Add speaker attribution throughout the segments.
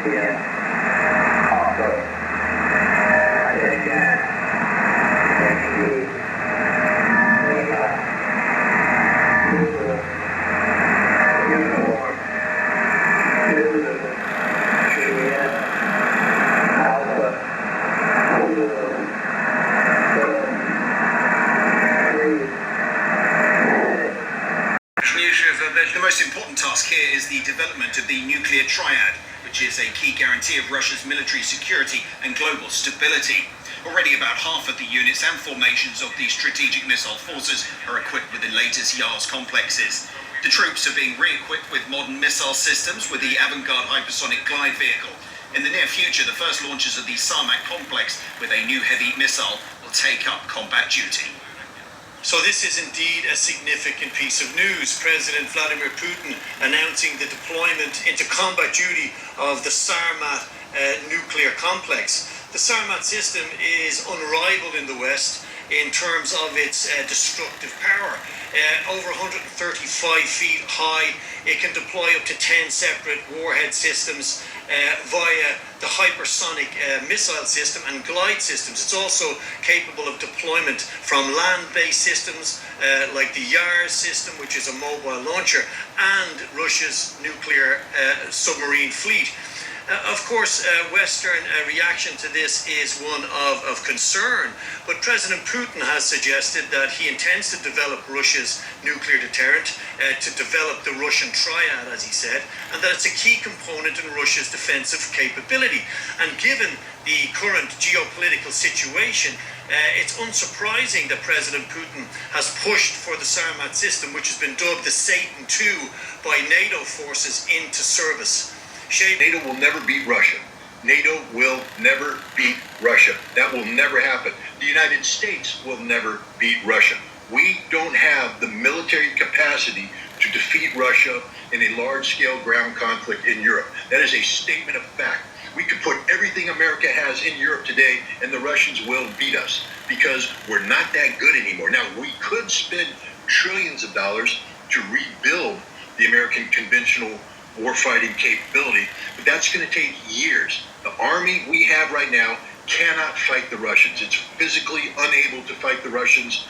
Speaker 1: The most important task here is the development of the nuclear triad, which is a key guarantee of Russia's military security and global stability. Already about half of the units and formations of the strategic missile forces are equipped with the latest Yars complexes. The troops are being re-equipped with modern missile systems with the Avangard hypersonic glide vehicle. In the near future, the first launches of the Sarmat complex with a new heavy missile will take up combat duty.
Speaker 2: So this is indeed a significant piece of news. President Vladimir Putin announcing the deployment into combat duty of the Sarmat nuclear complex. The Sarmat system is unrivaled in the West in terms of its destructive power. Over 135 feet high, it can deploy up to 10 separate warhead systems via the hypersonic missile system and glide systems. It's also capable of deployment from land-based systems like the Yars system, which is a mobile launcher, and Russia's nuclear submarine fleet. Of course, Western reaction to this is one of concern, but President Putin has suggested that he intends to develop Russia's nuclear deterrent, to develop the Russian triad, as he said, and that it's a key component in Russia's defensive capability. And given the current geopolitical situation, it's unsurprising that President Putin has pushed for the Sarmat system, which has been dubbed the Satan II by NATO forces, into service.
Speaker 3: NATO will never beat Russia. NATO will never beat Russia. That will never happen. The United States will never beat Russia. We don't have the military capacity to defeat Russia in a large-scale ground conflict in Europe. That is a statement of fact. We could put everything America has in Europe today, and the Russians will beat us because we're not that good anymore. Now, we could spend trillions of dollars to rebuild the American conventional warfighting capability, but that's going to take years. The army we have right now cannot fight the Russians. It's physically unable to fight the Russians.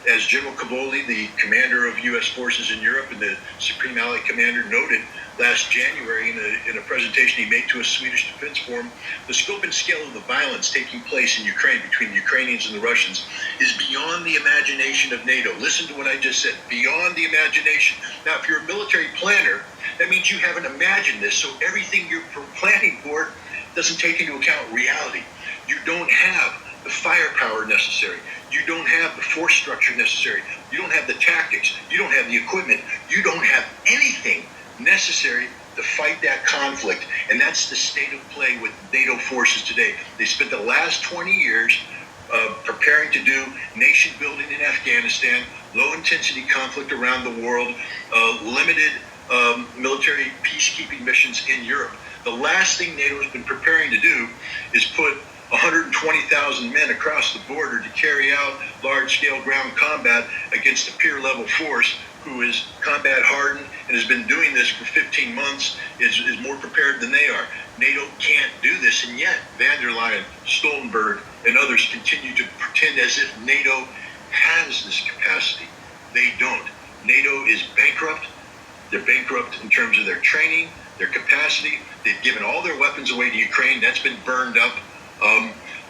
Speaker 3: As General Cavoli, the commander of U.S. forces in Europe and the Supreme Allied Commander, noted last January in a presentation he made to a Swedish Defense Forum, the scope and scale of the violence taking place in Ukraine between the Ukrainians and the Russians is beyond the imagination of NATO. Listen to what I just said, beyond the imagination. Now, if you're a military planner, that means you haven't imagined this, so everything you're planning for doesn't take into account reality. You don't have the firepower necessary. You don't have the force structure necessary. You don't have the tactics. You don't have the equipment. You don't have anything necessary to fight that conflict. And that's the state of play with NATO forces today. They spent the last 20 years preparing to do nation building in Afghanistan, low intensity conflict around the world, limited military peacekeeping missions in Europe. The last thing NATO has been preparing to do is put 120,000 men across the border to carry out large-scale ground combat against a peer-level force who is combat hardened and has been doing this for 15 months, is more prepared than they are. NATO can't do this, and yet van der Leyen, Stoltenberg, and others continue to pretend as if NATO has this capacity. They don't. NATO is bankrupt. They're bankrupt in terms of their training, their capacity. They've given all their weapons away to Ukraine. That's been burned up.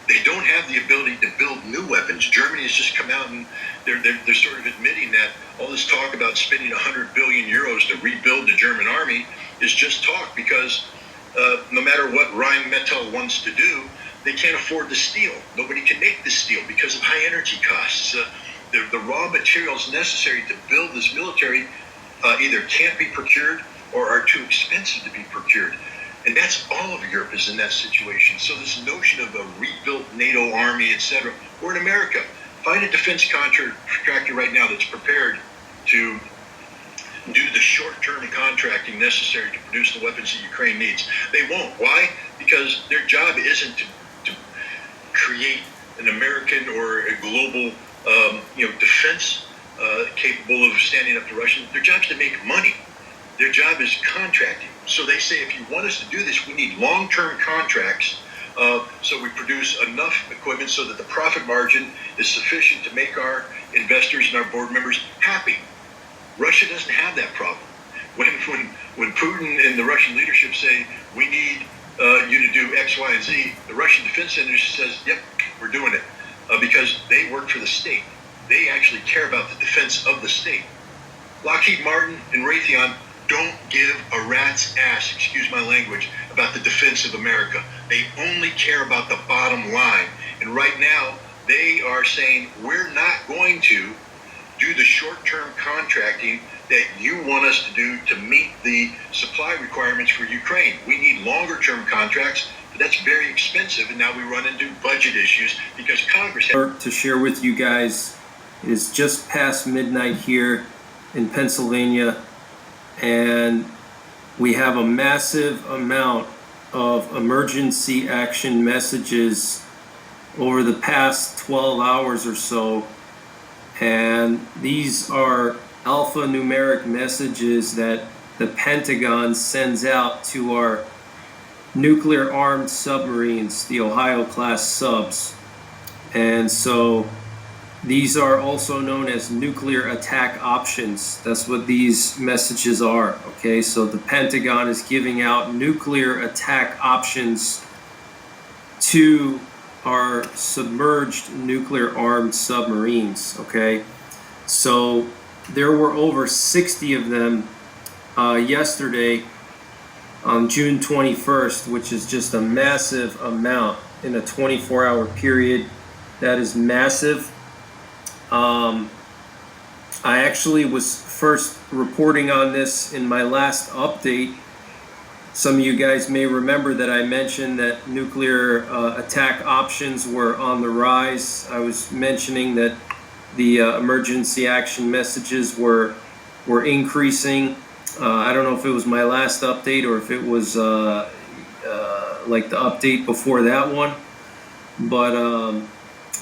Speaker 3: They don't have the ability to build new weapons. Germany has just come out and they're sort of admitting that all this talk about spending 100 billion euros to rebuild the German army is just talk, because no matter what Rheinmetall wants to do, they can't afford the steel. Nobody can make the steel because of high energy costs. The raw materials necessary to build this military either can't be procured or are too expensive to be procured. And that's all of Europe is in that situation. So this notion of a rebuilt NATO army, etc., or in America, find a defense contractor right now that's prepared to do the short-term contracting necessary to produce the weapons that Ukraine needs. They won't. Why? Because their job isn't to create an American or a global defense capable of standing up to Russia. Their job is to make money. Their job is contracting. So they say, if you want us to do this, we need long-term contracts. So we produce enough equipment so that the profit margin is sufficient to make our investors and our board members happy. Russia doesn't have that problem. When Putin and the Russian leadership say, we need you to do X, Y, and Z, the Russian defense industry says, yep, we're doing it. Because they work for the state. They actually care about the defense of the state. Lockheed Martin and Raytheon don't give a rat's ass, excuse my language, about the defense of America. They only care about the bottom line. And right now, they are saying, we're not going to do the short-term contracting that you want us to do to meet the supply requirements for Ukraine. We need longer-term contracts, but that's very expensive, and now we run into budget issues because Congress
Speaker 4: to share with you guys. It is just past midnight here in Pennsylvania, and we have a massive amount of emergency action messages over the past 12 hours or so, and these are alphanumeric messages that the Pentagon sends out to our nuclear armed submarines, the Ohio class subs. And so these are also known as nuclear attack options. That's what these messages are. Okay, so the Pentagon is giving out nuclear attack options to our submerged nuclear armed submarines. Okay, so there were over 60 of them yesterday on June 21st, which is just a massive amount in a 24-hour period. That is massive. I actually was first reporting on this in my last update. Some of you guys may remember that I mentioned that nuclear attack options were on the rise. I was mentioning that the emergency action messages were increasing. I don't know if it was my last update or if it was like the update before that one, but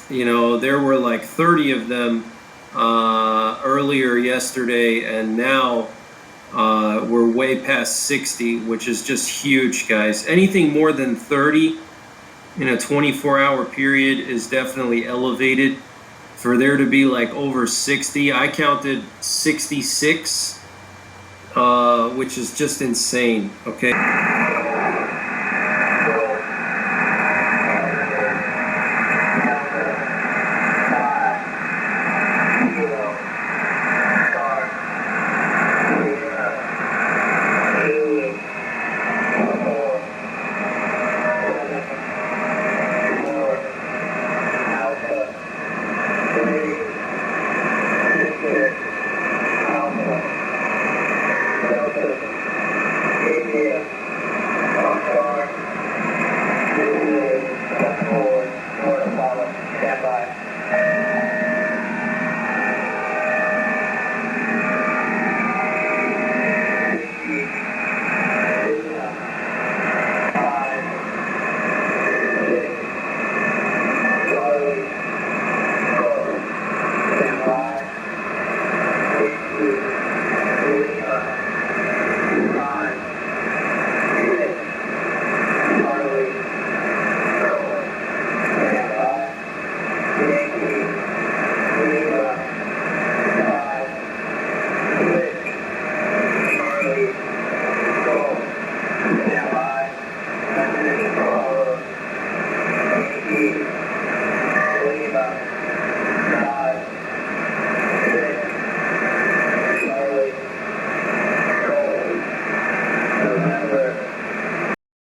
Speaker 4: you know, there were like 30 of them earlier yesterday, and now we're way past 60, which is just huge, guys. Anything more than 30 in a 24-hour period is definitely elevated. For there to be like over 60, I counted 66, which is just insane, okay?